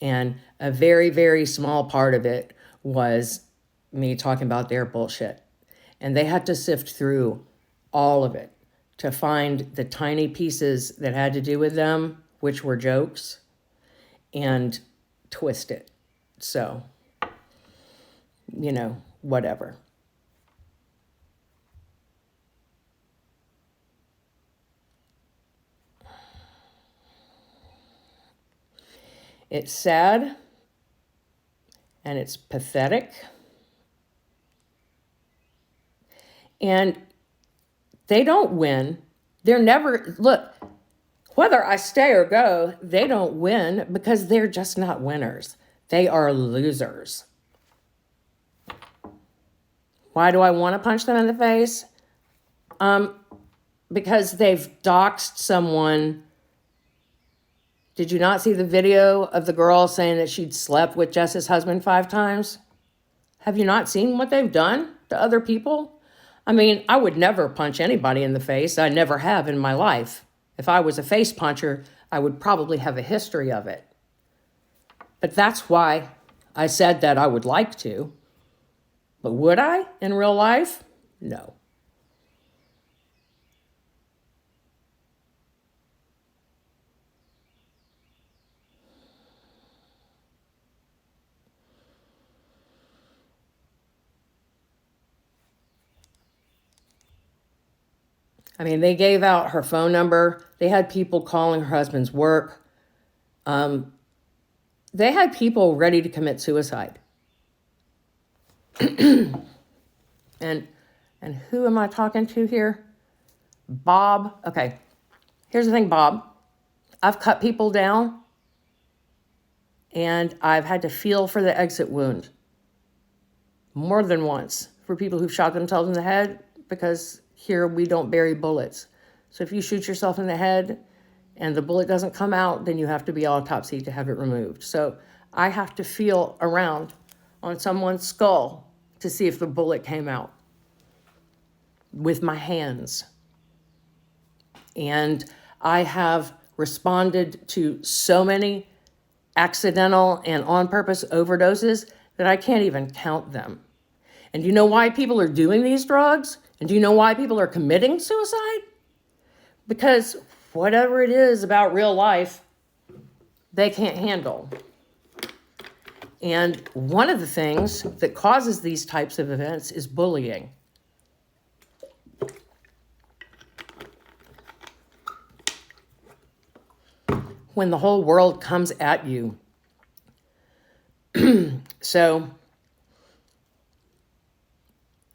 Speaker 1: And a very, very small part of it was me talking about their bullshit. And they had to sift through all of it to find the tiny pieces that had to do with them, which were jokes, and twist it. So, whatever. It's sad, and it's pathetic. And they don't win. They're never, look, whether I stay or go, they don't win because they're just not winners. They are losers. Why do I want to punch them in the face? Because they've doxed someone. Did you not see the video of the girl saying that she'd slept with Jess's husband 5 times? Have you not seen what they've done to other people? I mean, I would never punch anybody in the face. I never have in my life. If I was a face puncher, I would probably have a history of it. But that's why I said that I would like to. But would I in real life? No. I mean, they gave out her phone number. They had people calling her husband's work. They had people ready to commit suicide. And who am I talking to here? Bob. Okay, here's the thing, Bob. I've cut people down, and I've had to feel for the exit wound more than once for people who've shot themselves in the head, because here we don't bury bullets. So if you shoot yourself in the head and the bullet doesn't come out, then you have to be autopsied to have it removed. So I have to feel around on someone's skull to see if the bullet came out with my hands. And I have responded to so many accidental and on-purpose overdoses that I can't even count them. And do you know why people are doing these drugs? And do you know why people are committing suicide? Because whatever it is about real life, they can't handle. And one of the things that causes these types of events is bullying. When the whole world comes at you. So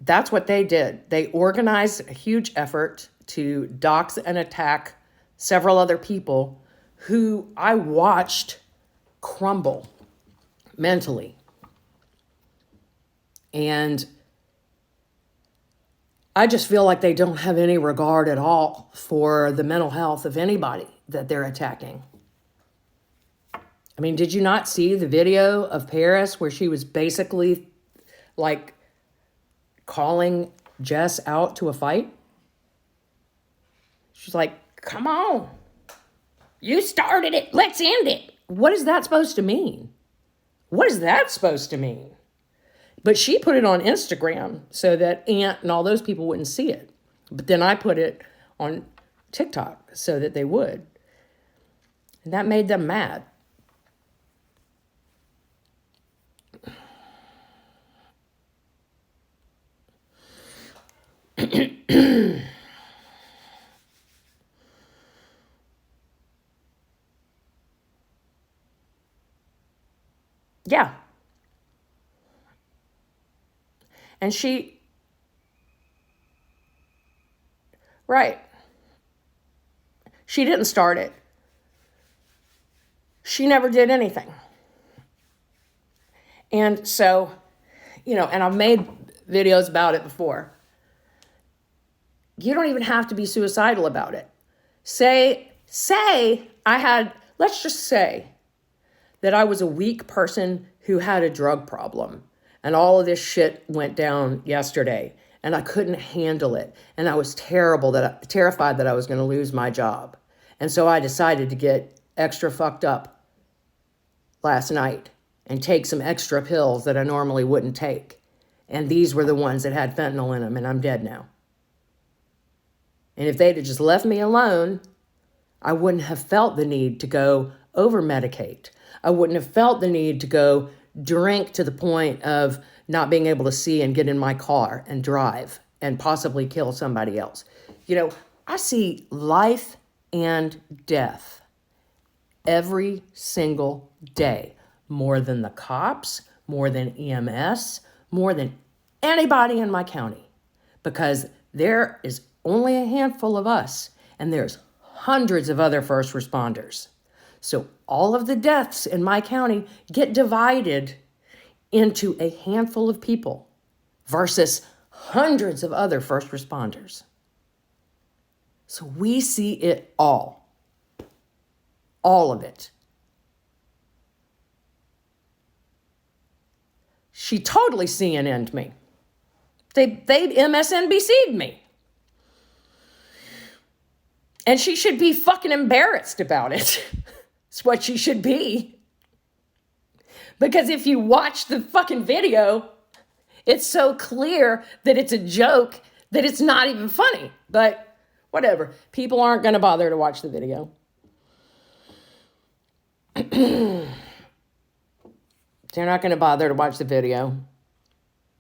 Speaker 1: that's what they did. They organized a huge effort to dox and attack several other people who I watched crumble mentally. And I just feel like they don't have any regard at all for the mental health of anybody that they're attacking. I mean, did you not see the video of Paris where she was basically like calling Jess out to a fight? She's like, come on. You started it. Let's end it. What is that supposed to mean? What is that supposed to mean? But she put it on Instagram so that Aunt and all those people wouldn't see it. But then I put it on TikTok so that they would. And that made them mad. Yeah. And she, right. She didn't start it. She never did anything. And so, and I've made videos about it before. You don't even have to be suicidal about it. Let's just say that I was a weak person who had a drug problem and all of this shit went down yesterday and I couldn't handle it. And I was terrified that I was going to lose my job. And so I decided to get extra fucked up last night and take some extra pills that I normally wouldn't take. And these were the ones that had fentanyl in them, and I'm dead now. And if they'd have just left me alone, I wouldn't have felt the need to go over-medicate. I wouldn't have felt the need to go drink to the point of not being able to see and get in my car and drive and possibly kill somebody else. I see life and death every single day, more than the cops, more than EMS, more than anybody in my county, because there is only a handful of us and there's hundreds of other first responders. So all of the deaths in my county get divided into a handful of people versus hundreds of other first responders. So we see it all of it. She totally CNN'd me. They MSNBC'd me. And she should be fucking embarrassed about it. It's what she should be. Because if you watch the fucking video, it's so clear that it's a joke that it's not even funny. But whatever. People aren't going to bother to watch the video. They're not going to bother to watch the video.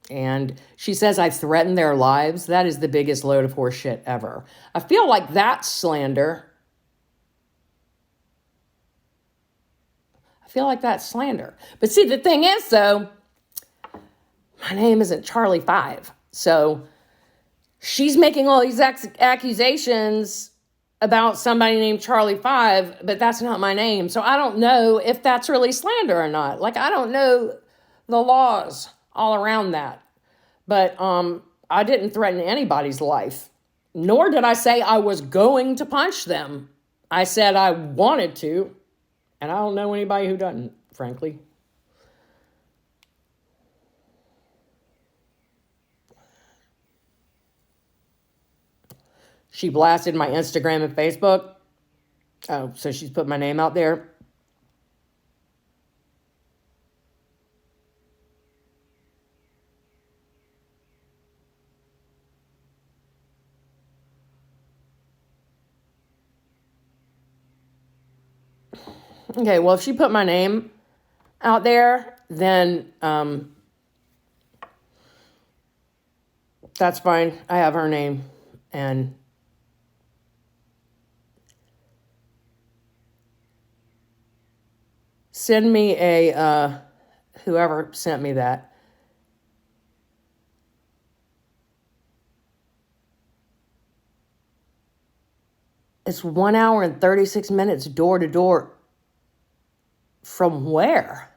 Speaker 1: And she says I threatened their lives. That is the biggest load of horse shit ever. I feel like that's slander. But see, the thing is, though, my name isn't Charlie5. So she's making all these accusations about somebody named Charlie5, but that's not my name. So I don't know if that's really slander or not. I don't know the laws all around that. But I didn't threaten anybody's life, nor did I say I was going to punch them. I said I wanted to, and I don't know anybody who doesn't, frankly. She blasted my Instagram and Facebook. Oh, so she's put my name out there. Okay, well, if she put my name out there, then that's fine. I have her name. And send me whoever sent me that. It's 1 hour and 36 minutes door to door. From where?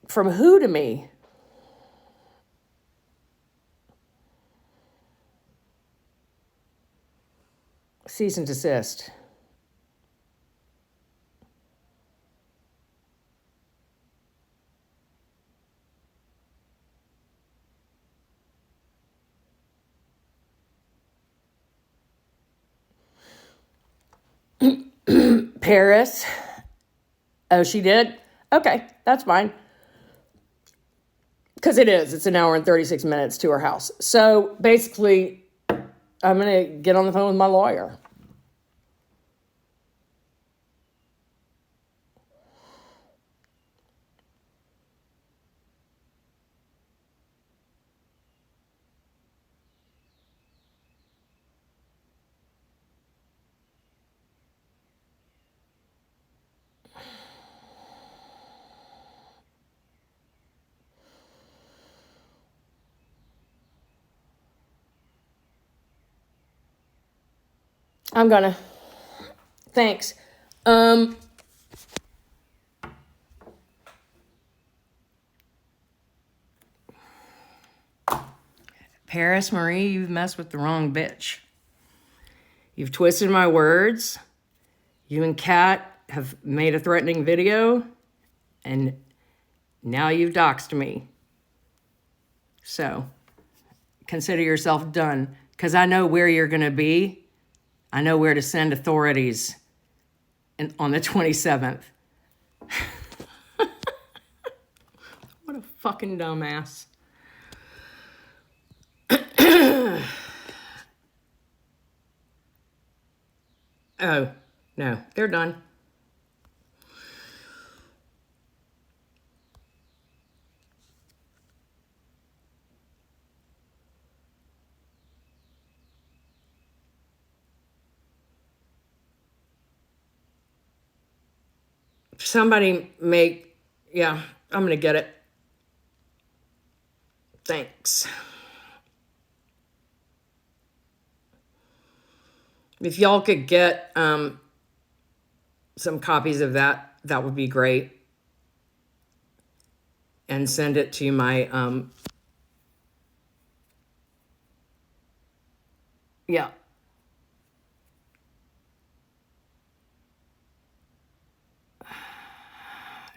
Speaker 1: From who to me? cease and desist. Paris. Oh, she did? Okay, that's fine. Because it's an hour and 36 minutes to her house. So basically, I'm going to get on the phone with my lawyer. I'm gonna. Thanks. Paris Marie, you've messed with the wrong bitch. You've twisted my words. You and Kat have made a threatening video, and now you've doxed me. So, consider yourself done, because I know where you're going to be. I know where to send authorities on the 27th. What a fucking dumbass. Oh, no, they're done. Somebody I'm going to get it. Thanks. If y'all could get some copies of that, that would be great. And send it to my,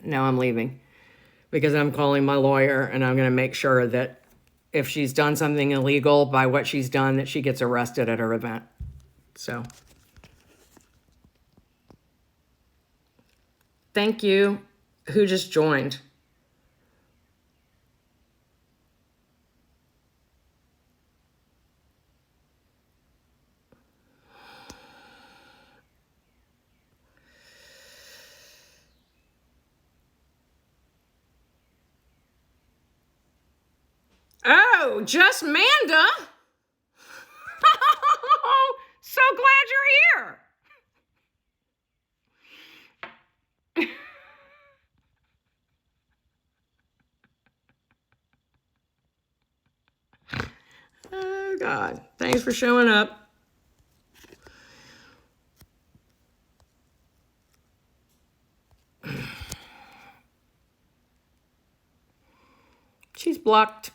Speaker 1: Now I'm leaving because I'm calling my lawyer, and I'm going to make sure that if she's done something illegal by what she's done, that she gets arrested at her event. So, thank you. Who just joined? Oh, just Manda. So glad you're here. Oh, God. Thanks for showing up. She's blocked.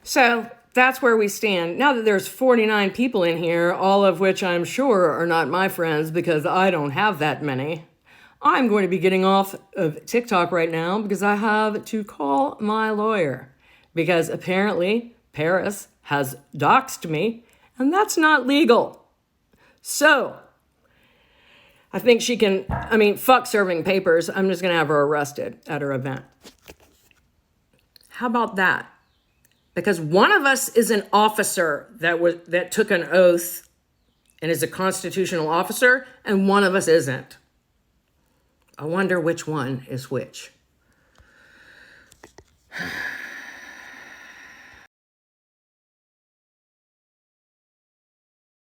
Speaker 1: So that's where we stand. Now that there's 49 people in here, all of which I'm sure are not my friends because I don't have that many, I'm going to be getting off of TikTok right now because I have to call my lawyer. Because apparently Paris has doxed me, and that's not legal. So I think she can, fuck serving papers. I'm just going to have her arrested at her event. How about that? Because one of us is an officer that took an oath and is a constitutional officer, and one of us isn't. I wonder which one is which.